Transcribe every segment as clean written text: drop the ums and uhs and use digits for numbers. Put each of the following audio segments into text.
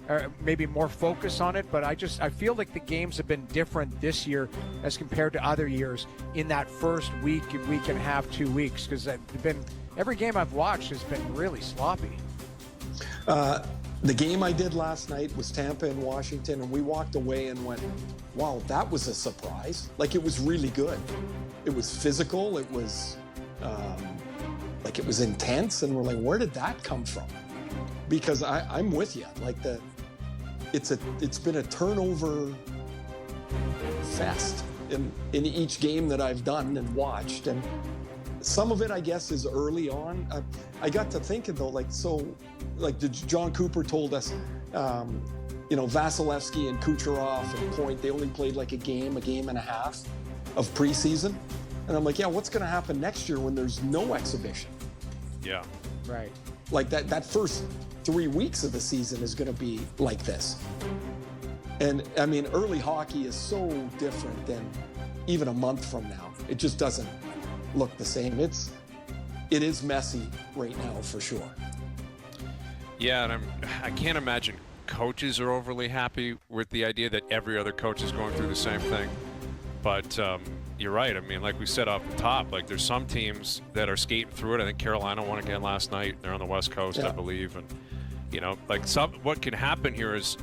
Or maybe more focus on it, but I feel like the games have been different this year as compared to other years in that first week and a half, 2 weeks, because every game I've watched has been really sloppy. The game I did last night was Tampa and Washington, and we walked away and went, wow, that was a surprise. Like, it was really good. It was physical. It was it was intense, and we're like, where did that come from? Because I'm with you. Like, it's been a turnover fest in each game that I've done and watched, and some of it, I guess, is early on. I got to thinking though, John Cooper told us, Vasilevsky and Kucherov and Point, they only played like a game and a half of preseason, and I'm like, yeah, what's going to happen next year when there's no exhibition? Yeah, right. Like that first 3 weeks of the season is going to be like this. And I mean, early hockey is so different than even a month from now. It just doesn't look the same. It is messy right now for sure. Yeah, and I can't imagine coaches are overly happy with the idea that every other coach is going through the same thing. But you're right. I mean, like we said off the top, like there's some teams that are skating through it. I think Carolina won again last night. They're on the West Coast, I believe. And what can happen here is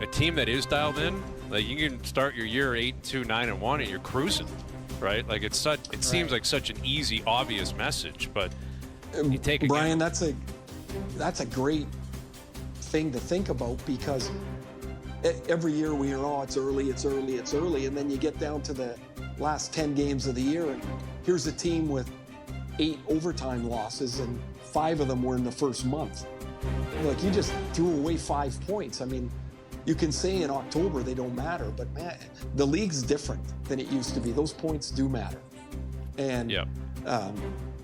a team that is dialed in. Like, you can start your year 8-2, 9-1, and you're cruising, right? Like, it seems like such an easy, obvious message, but you take it. Bryan, that's a great thing to think about, because every year we hear, oh, it's early, and then you get down to the last 10 games of the year, and here's a team with 8 overtime losses, and 5 of them were in the first month. Like, you just threw away 5 points. I mean, you can say in October they don't matter, but man, the league's different than it used to be. Those points do matter. And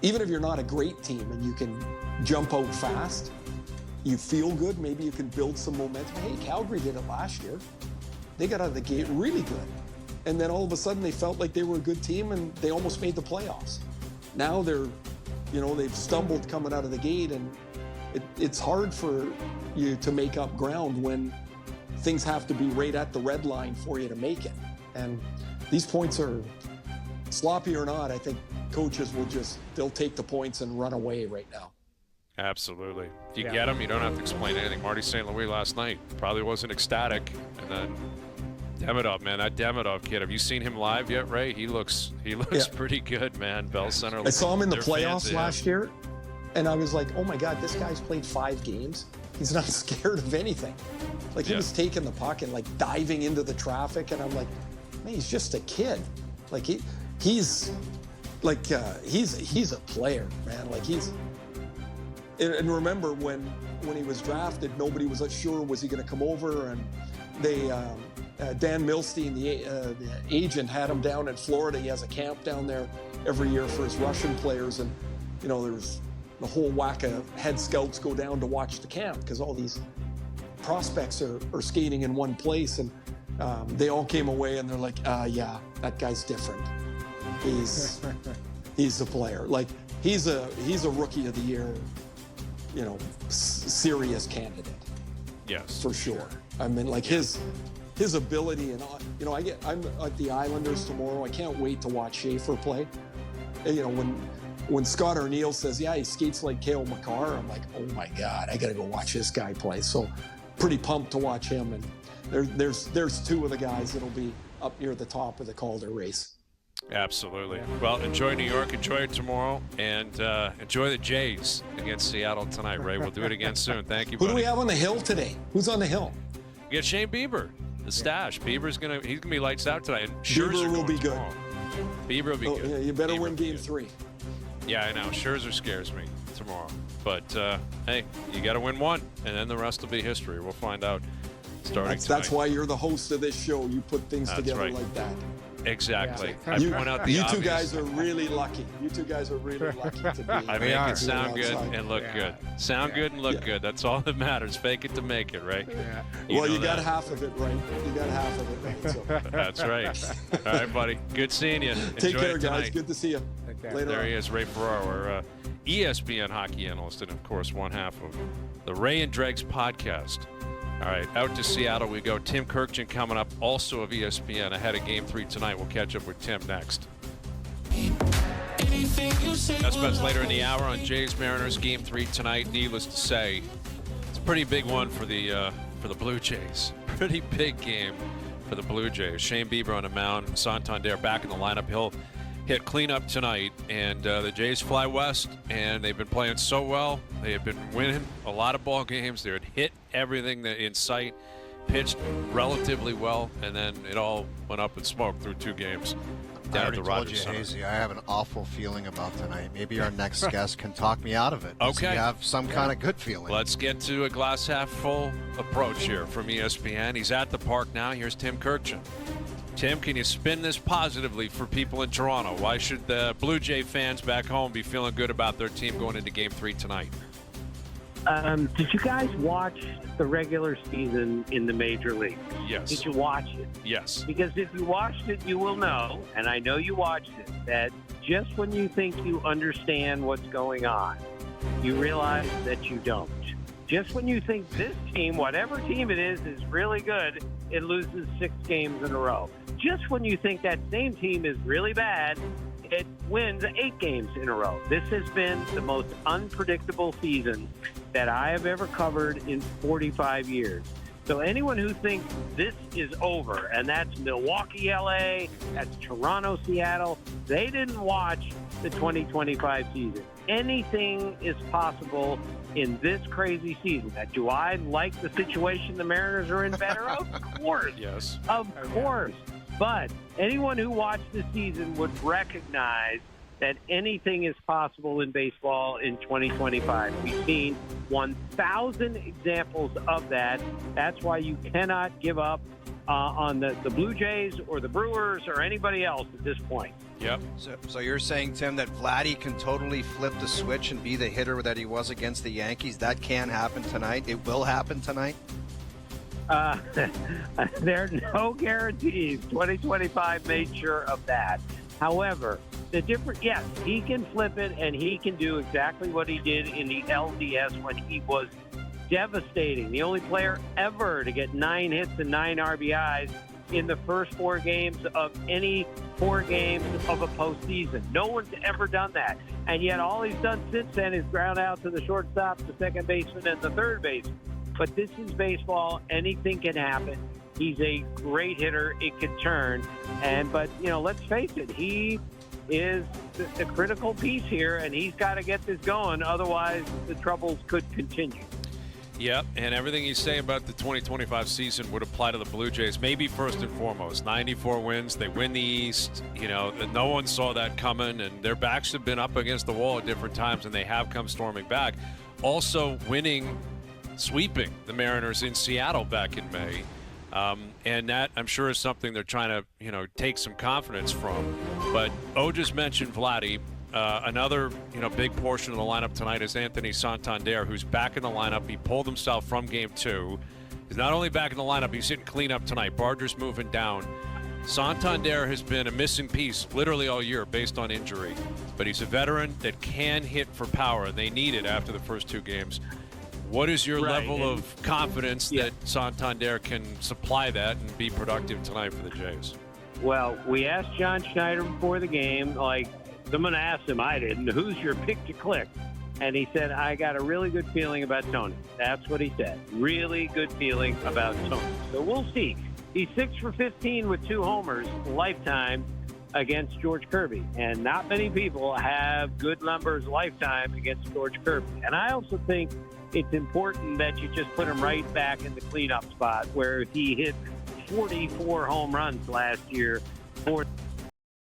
even if you're not a great team and you can jump out fast, you feel good, maybe you can build some momentum. Hey, Calgary did it last year. They got out of the gate really good. And then all of a sudden they felt like they were a good team and they almost made the playoffs. Now they've stumbled coming out of the gate, and it's hard for you to make up ground when things have to be right at the red line for you to make it. And these points are sloppy or not, I think coaches they'll take the points and run away right now. Absolutely. If you get them, you don't have to explain anything. Marty St. Louis last night probably wasn't ecstatic. And then Demidov, man, that Demidov kid, have you seen him live yet, Ray? He looks pretty good, man. Bell Center. I saw him in the playoffs last year, and I was like, oh my God, this guy's played 5 games. He's not scared of anything. Like, he was taking the puck and like diving into the traffic, and I'm like, man, he's just a kid. Like, he's a player, man. Like, and remember when he was drafted, nobody was sure was he going to come over, and they Dan Milstein, the agent, had him down in Florida. He has a camp down there every year for his Russian players, and there's the whole whack of head scouts go down to watch the camp because all these prospects are skating in one place, and they all came away and they're like, yeah, that guy's different. He's a player. Like, he's a rookie of the year, serious candidate. Yes, for sure. I mean, like, his ability, and I'm at the Islanders tomorrow. I can't wait to watch Schaefer play. When Scott Arniel says, yeah, he skates like Cale Makar, I'm like, oh my God, I got to go watch this guy play. So pretty pumped to watch him. And there's 2 of the guys that'll be up near the top of the Calder race. Absolutely. Well, enjoy New York, enjoy it tomorrow, and enjoy the Jays against Seattle tonight, Ray. We'll do it again soon. Thank you, buddy. Who do we have on the hill today? Who's on the hill? We got Shane Bieber, the stash. Bieber's he's gonna be lights out tonight. And Bieber will be good. Bieber will be good. Yeah, you better win Game 3. Yeah, I know. Scherzer scares me tomorrow. But, hey, you got to win one, and then the rest will be history. We'll find out starting tonight. That's why you're the host of this show. You put things together like that. Exactly. Yeah. I point out the you obvious. two guys are really lucky. You two guys are really lucky to be. I make are. it sound good outside. and look good. Sound good and look good. That's all that matters. Fake it to make it, right? Yeah. Well, know you got that. half of it right. You got half of it right. So. That's right. All right, buddy. Good seeing you. Take Enjoy care, it guys. tonight. Good to see you. Okay. Later There on. he is, Ray Ferraro, our ESPN hockey analyst, and of course, one half of the Ray and Dregs podcast. All right, out to Seattle we go. Tim Kirkjian coming up, also of ESPN, ahead of Game 3 tonight. We'll catch up with Tim next. That's bets later in the hour on Jays Mariners Game 3 tonight. Needless to say, it's a pretty big one for the Blue Jays. Pretty big game for the Blue Jays. Shane Bieber on the mound, Santander back in the lineup. He'll hit cleanup tonight, and the Jays fly west, and they've been playing so well. They have been winning a lot of ball games. They had hit everything that in sight, pitched relatively well, and then it all went up in smoke through 2 games I down at already the told Rogers you, Center. Hazy, I have an awful feeling about tonight. Maybe our next guest can talk me out of it. Okay. You have some kind of good feeling. Let's get to a glass half full approach here from ESPN. He's at the park now. Here's Tim Kirkjian. Tim, can you spin this positively for people in Toronto? Why should the Blue Jay fans back home be feeling good about their team going into Game 3 tonight? Did you guys watch the regular season in the major leagues? Yes. Did you watch it? Yes. Because if you watched it, you will know, and I know you watched it, that just when you think you understand what's going on, you realize that you don't. Just when you think this team, whatever team it is really good, it loses 6 games in a row. Just when you think that same team is really bad, it wins 8 games in a row. This has been the most unpredictable season that I have ever covered in 45 years. So anyone who thinks this is over, and that's Milwaukee, LA, that's Toronto, Seattle, they didn't watch the 2025 season. Anything is possible in this crazy season. Now, do I like the situation the Mariners are in better? Of course. Yes. Of course. But anyone who watched the season would recognize that anything is possible in baseball in 2025. We've seen 1,000 examples of that. That's why you cannot give up on the Blue Jays or the Brewers or anybody else at this point. Yep. So you're saying, Tim, that Vladdy can totally flip the switch and be the hitter that he was against the Yankees? That can happen tonight? It will happen tonight? There are no guarantees. 2025 made sure of that. However, yes, he can flip it, and he can do exactly what he did in the LDS when he was devastating. The only player ever to get 9 hits and 9 RBIs in the first 4 games of any 4 games of a postseason. No one's ever done that. And yet all he's done since then is ground out to the shortstop, the second baseman, and the third baseman. But this is baseball. Anything can happen. He's a great hitter. It could turn. But let's face it, he is the critical piece here, and he's got to get this going. Otherwise, the troubles could continue. Yep, and everything you say about the 2025 season would apply to the Blue Jays. Maybe first and foremost, 94 wins. They win the East. No one saw that coming, and their backs have been up against the wall at different times, and they have come storming back. Also sweeping the Mariners in Seattle back in May. And that, I'm sure, is something they're trying to, take some confidence from. But O just mentioned Vladdy. Another, big portion of the lineup tonight is Anthony Santander, who's back in the lineup. He pulled himself from Game 2. He's not only back in the lineup, he's hitting cleanup tonight. Barger's moving down. Santander has been a missing piece literally all year based on injury. But he's a veteran that can hit for power. They need it after the first 2 games. What is your level of confidence that Santander can supply that and be productive tonight for the Jays? Well, we asked John Schneider before the game, someone asked him, I didn't, who's your pick to click? And he said, I got a really good feeling about Tony. That's what he said. Really good feeling about Tony. So we'll see. He's 6 for 15 with 2 homers lifetime against George Kirby. And not many people have good numbers lifetime against George Kirby. And I also think it's important that you just put him right back in the cleanup spot where he hit 44 home runs last year for